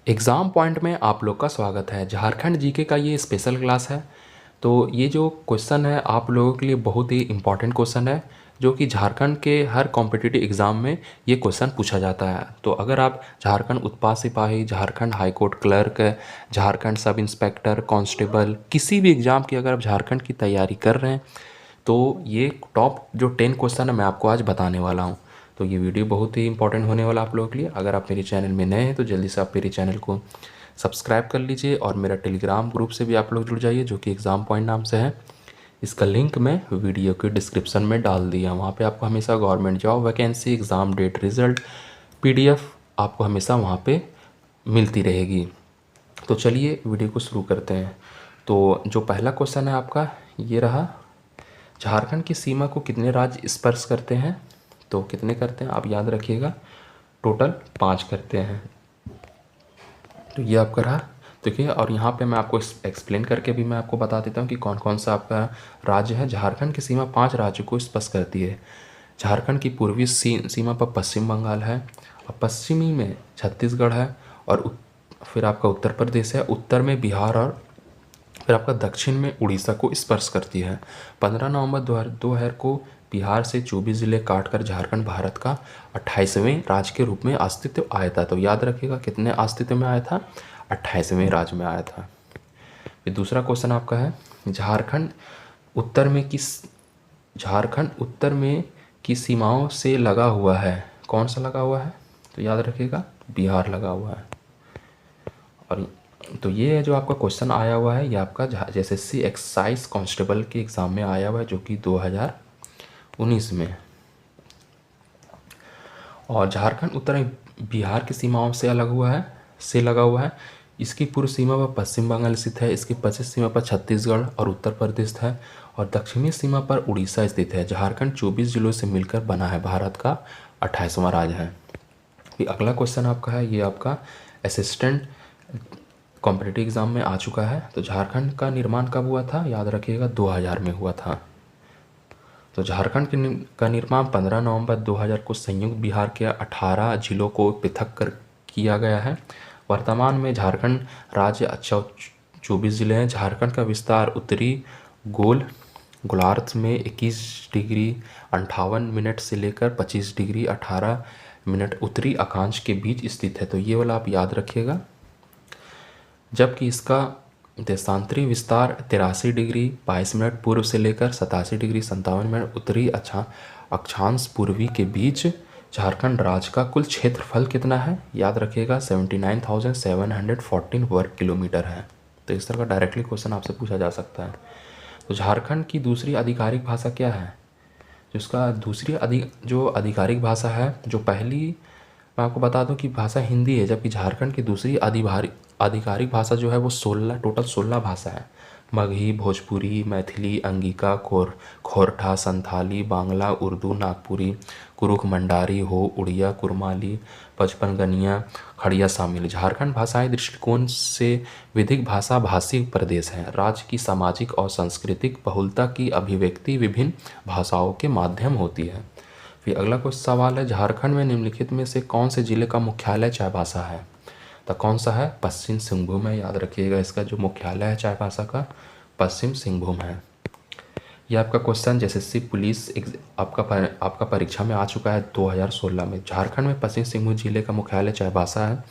Exam point में आप लोग का स्वागत है। झारखंड जीके का ये स्पेशल क्लास है। तो ये जो क्वेश्चन है आप लोगों के लिए बहुत ही इम्पॉर्टेंट क्वेश्चन है, जो कि झारखंड के हर कॉम्पिटिटिव एग्ज़ाम में ये क्वेश्चन पूछा जाता है। तो अगर आप झारखंड उत्पाद सिपाही, Jharkhand high court clerk, Jharkhand sub inspector, constable, किसी भी एग्ज़ाम की अगर आप झारखंड की तैयारी कर रहे हैं तो ये टॉप जो 10 क्वेश्चन है मैं आपको आज बताने वाला हूँ। तो ये वीडियो बहुत ही इंपॉर्टेंट होने वाला आप लोगों के लिए। अगर आप मेरे चैनल में नए हैं तो जल्दी से आप मेरे चैनल को सब्सक्राइब कर लीजिए और मेरा टेलीग्राम ग्रुप से भी आप लोग जुड़ जाइए, जो कि एग्ज़ाम पॉइंट नाम से है। इसका लिंक मैं वीडियो के डिस्क्रिप्शन में डाल दिया। वहाँ पे आपको हमेशा government job vacancy, exam date, result, PDF आपको हमेशा वहाँ पे मिलती रहेगी। तो चलिए वीडियो को शुरू करते हैं। तो जो पहला क्वेश्चन है आपका ये रहा, झारखंड की सीमा को कितने राज्य स्पर्श करते हैं? तो कितने करते हैं आप याद रखिएगा, टोटल 5 करते हैं। तो ये आपका रहा। देखिए, और यहाँ पे मैं आपको एक्सप्लेन करके भी मैं आपको बता देता हूँ कि कौन कौन सा आपका राज्य है। झारखंड की सीमा 5 राज्यों को स्पर्श करती है। झारखंड की पूर्वी सीमा पर पश्चिम बंगाल है, और पश्चिमी में छत्तीसगढ़ है, और फिर आपका उत्तर प्रदेश है, उत्तर में बिहार, और फिर आपका दक्षिण में उड़ीसा को स्पर्श करती है। 15 नवंबर 2000 को बिहार से 24 ज़िले काटकर झारखंड भारत का 28वें राज्य के रूप में अस्तित्व आया था। तो याद रखिएगा कितने अस्तित्व में आया था, 28वें राज्य में आया था। फिर दूसरा क्वेश्चन आपका है, झारखंड उत्तर में की सीमाओं से लगा हुआ है। कौन सा लगा हुआ है? तो याद रखिएगा बिहार लगा हुआ है। और तो ये जो आपका क्वेश्चन आया हुआ है ये आपका JSSC एक्साइज कांस्टेबल के एग्ज़ाम में आया हुआ है, जो कि 2019 में। और झारखंड उत्तर में बिहार की सीमाओं से लगा हुआ है। इसकी पूर्व सीमा पर पश्चिम बंगाल स्थित है, इसकी पश्चिम सीमा पर छत्तीसगढ़ और उत्तर प्रदेश है, और दक्षिणी सीमा पर उड़ीसा स्थित है। झारखंड 24 जिलों से मिलकर बना है, भारत का 28वां राज्य है। फिर अगला क्वेश्चन आपका है, ये आपका असिस्टेंट कॉम्पिटिटिव एग्ज़ाम में आ चुका है। तो झारखंड का निर्माण कब हुआ था? याद रखिएगा 2000 में हुआ था। तो झारखंड का निर्माण 15 नवंबर 2000 को संयुक्त बिहार के 18 जिलों को पृथक कर किया गया है। वर्तमान में झारखंड राज्य 24 ज़िले हैं। झारखंड का विस्तार उत्तरी गोलार्ध में 21 डिग्री 58 मिनट से लेकर 25 डिग्री 18 मिनट उत्तरी अक्षांश के बीच स्थित है। तो ये वाला आप याद रखिएगा। जबकि इसका देशांतरी विस्तार 83 डिग्री 22 मिनट पूर्व से लेकर 87 डिग्री 57 मिनट उत्तरी अक्षांश पूर्वी के बीच। झारखंड राज्य का कुल क्षेत्रफल कितना है? याद रखिएगा 79,714 वर्ग किलोमीटर है। तो इस तरह का डायरेक्टली क्वेश्चन आपसे पूछा जा सकता है। तो झारखंड की दूसरी आधिकारिक भाषा क्या है? जिसका जो आधिकारिक भाषा है, जो पहली मैं आपको बता दूं कि भाषा हिंदी है, जबकि झारखंड की दूसरी आधिकारिक भाषा जो है वो 16 भाषा है। मगही, भोजपुरी, मैथिली, अंगिका, खोरठा, संथाली, बांग्ला, उर्दू, नागपुरी, कुरुख, मंडारी, हो, उड़िया, कुरमाली, पचपनगनिया, खड़िया शामिल। झारखंड भाषाई दृष्टिकोण से विधिक भाषा भाषी प्रदेश है। राज्य की सामाजिक और सांस्कृतिक बहुलता की अभिव्यक्ति विभिन्न भाषाओं के माध्यम होती है। फिर अगला कुछ सवाल है, झारखंड में निम्नलिखित में से कौन से जिले का मुख्यालय चाईबासा है? तो कौन सा है? पश्चिम सिंहभूम है। याद रखिएगा इसका जो मुख्यालय है चाईबासा का पश्चिम सिंहभूम है। ये आपका क्वेश्चन JSSC पुलिस आपका परीक्षा में आ चुका है 2016 में। झारखंड में पश्चिम सिंहभूम जिले का मुख्यालय चाईबासा है।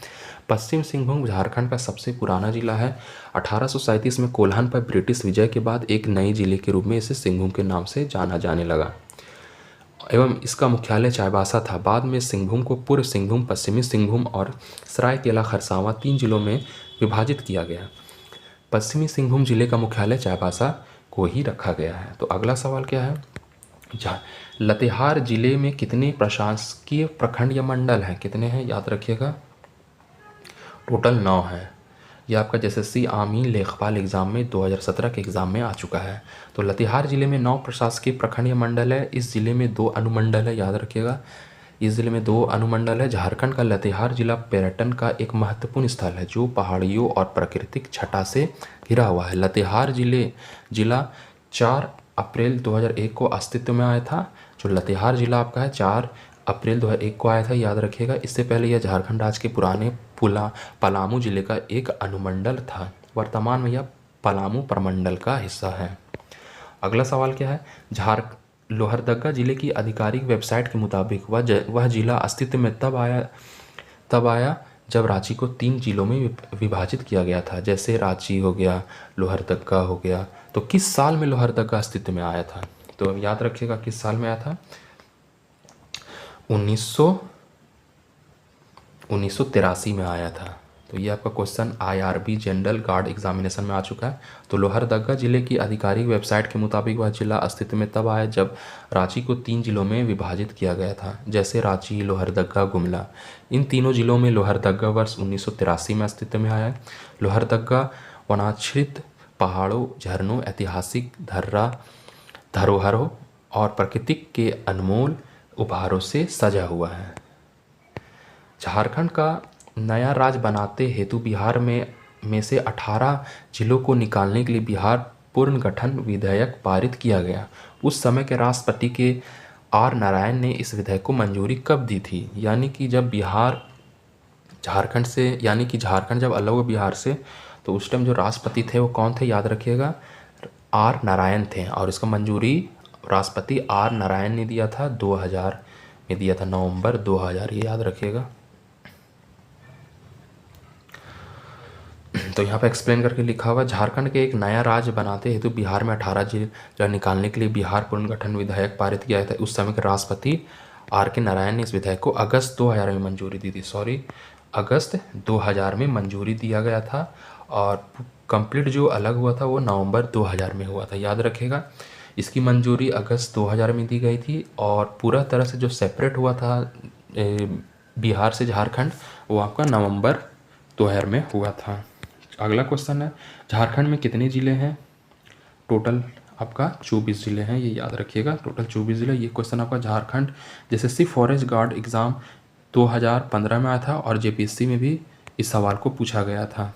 पश्चिम सिंहभूम झारखंड का सबसे पुराना जिला है। 1837 में कोल्हान पर ब्रिटिश विजय के बाद एक नए जिले के रूप में इसे सिंहभूम के नाम से जाना जाने लगा, एवं इसका मुख्यालय चाईबासा था। बाद में सिंहभूम को पूर्व सिंहभूम, पश्चिमी सिंहभूम और सरायकेला खरसावां 3 जिलों में विभाजित किया गया। पश्चिमी सिंहभूम जिले का मुख्यालय चाईबासा को ही रखा गया है। तो अगला सवाल क्या है, लातेहार जिले में कितने प्रशासकीय प्रखंड या मंडल हैं? कितने हैं? याद रखिएगा टोटल 9 है। ये आपका JSSC आर्मी लेखपाल एग्ज़ाम में 2017 के एग्ज़ाम में आ चुका है। तो लातेहार जिले में 9 प्रशासकीय प्रखंड या मंडल है। इस जिले में 2 अनुमंडल है। याद रखिएगा इस जिले में 2 अनुमंडल है। झारखंड का लातेहार जिला पर्यटन का एक महत्वपूर्ण स्थल है, जो पहाड़ियों और प्राकृतिक छटा से घिरा हुआ है। लातेहार जिला 4 अप्रैल 2001 को अस्तित्व में आया था। जो लातेहार जिला आपका है 4 अप्रैल 2001 को आया था, याद रखिएगा। इससे पहले यह झारखंड राज्य के पुराने पलामू जिले का एक अनुमंडल था। वर्तमान में यह पलामू प्रमंडल का हिस्सा है। अगला सवाल क्या है? लोहरदगा जिले की आधिकारिक वेबसाइट के मुताबिक वह जिला अस्तित्व में तब आया जब रांची को 3 जिलों में विभाजित किया गया था। जैसे रांची हो गया, लोहरदगा हो गया। तो किस साल में लोहरदगा अस्तित्व में आया था? तो याद रखिएगा किस साल में आया था? 1983 में आया था। तो ये आपका question IRB general guard examination में आ चुका है। तो लोहरदगा जिले की आधिकारिक वेबसाइट के मुताबिक वह जिला अस्तित्व में तब आया जब रांची को 3 जिलों में विभाजित किया गया था। जैसे रांची, लोहरदगा, गुमला। इन तीनों जिलों में लोहरदगा वर्ष 1983 में अस्तित्व में आया है। लोहरदगा वनाच्छादित पहाड़ों, झरनों, ऐतिहासिक धरोहरों और प्रकृति के अनमोल उपहारों से सजा हुआ है। झारखंड का नया राज्य बनाते हेतु बिहार में से 18 जिलों को निकालने के लिए बिहार पुनर्गठन विधेयक पारित किया गया। उस समय के राष्ट्रपति के R नारायण ने इस विधेयक को मंजूरी कब दी थी? यानी कि जब झारखंड जब अलग हुआ बिहार से, तो उस टाइम जो राष्ट्रपति थे वो कौन थे? याद रखिएगा, R नारायण थे। और इसका मंजूरी राष्ट्रपति R नारायण ने दिया था, 2000 में दिया था, नवंबर 2000, ये याद रखिएगा। तो यहाँ पे एक्सप्लेन करके लिखा हुआ, झारखंड के एक नया राज्य बनाते हेतु बिहार में 18 जिले निकालने के लिए बिहार पुनर्गठन विधेयक पारित किया था। उस समय के राष्ट्रपति R के नारायण ने इस विधेयक को अगस्त 2000 में मंजूरी दी थी। अगस्त 2000 में मंजूरी दिया गया था। और कंप्लीट जो अलग हुआ था वो नवंबर 2000 में हुआ था, याद रखिएगा। इसकी मंजूरी अगस्त 2000 में दी गई थी। और पूरा तरह से जो सेपरेट हुआ था बिहार से झारखंड, वो आपका नवंबर 2000 में हुआ था। अगला क्वेश्चन है, झारखंड में कितने ज़िले हैं? टोटल आपका 24 ज़िले हैं, ये याद रखिएगा, टोटल 24 ज़िले। ये क्वेश्चन आपका Jharkhand SSC forest guard exam 2015 में आया था और JPSC में भी इस सवाल को पूछा गया था।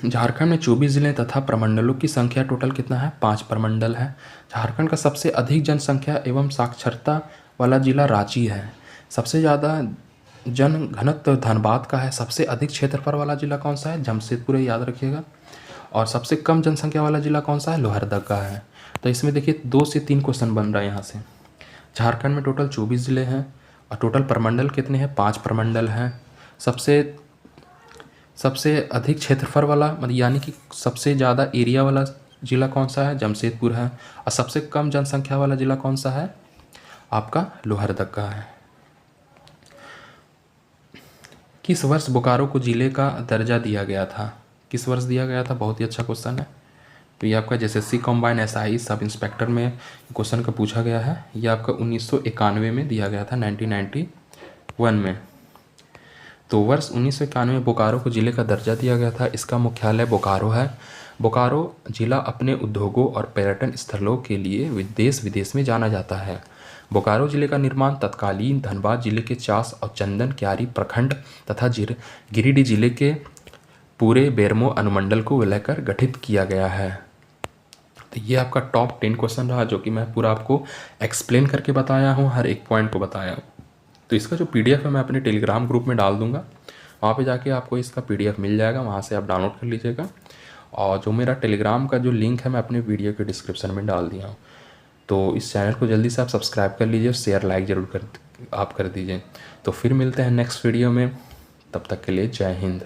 झारखंड में 24 ज़िले तथा प्रमंडलों की संख्या टोटल कितना है? 5 प्रमंडल है। झारखंड का सबसे अधिक जनसंख्या एवं साक्षरता वाला जिला रांची है। सबसे ज़्यादा जन घनत्व धनबाद का है। सबसे अधिक क्षेत्रफल वाला जिला कौन सा है? जमशेदपुर है, याद रखिएगा। और सबसे कम जनसंख्या वाला जिला कौन सा है? लोहरदगा है। तो इसमें देखिए 2 से 3 क्वेश्चन बन रहा है यहाँ से। झारखंड में टोटल 24 ज़िले हैं और टोटल प्रमंडल कितने हैं? 5 प्रमंडल हैं। सबसे अधिक क्षेत्रफल वाला मतलब यानी कि सबसे ज़्यादा एरिया वाला जिला कौन सा है? जमशेदपुर है। और सबसे कम जनसंख्या वाला जिला कौन सा है? आपका लोहरदगा है। किस वर्ष बोकारो को जिले का दर्जा दिया गया था? किस वर्ष दिया गया था? बहुत ही अच्छा क्वेश्चन है। तो ये आपका SSC combine SI sub inspector में क्वेश्चन का पूछा गया है। ये आपका 1991 में दिया गया था, 1991 में। तो वर्ष 1991 में बोकारो को जिले का दर्जा दिया गया था। इसका मुख्यालय बोकारो है। बोकारो जिला अपने उद्योगों और पर्यटन स्थलों के लिए देश विदेश में जाना जाता है। बोकारो जिले का निर्माण तत्कालीन धनबाद जिले के चास और चंदन क्यारी प्रखंड तथा गिरिडीह जिले के पूरे बेरमो अनुमंडल को लेकर गठित किया गया है। तो ये आपका टॉप 10 क्वेश्चन रहा, जो कि मैं पूरा आपको एक्सप्लेन करके बताया हूँ, हर एक पॉइंट को बताया हूँ। तो इसका जो PDF है मैं अपने टेलीग्राम ग्रुप में डाल दूँगा, वहाँ पे जाके आपको इसका PDF मिल जाएगा, वहाँ से आप डाउनलोड कर लीजिएगा। और जो मेरा टेलीग्राम का जो लिंक है मैं अपने वीडियो के डिस्क्रिप्शन में डाल दिया हूँ। तो इस चैनल को जल्दी से आप सब्सक्राइब कर लीजिए, शेयर लाइक ज़रूर कर दीजिए। तो फिर मिलते हैं नेक्स्ट वीडियो में, तब तक के लिए जय हिंद।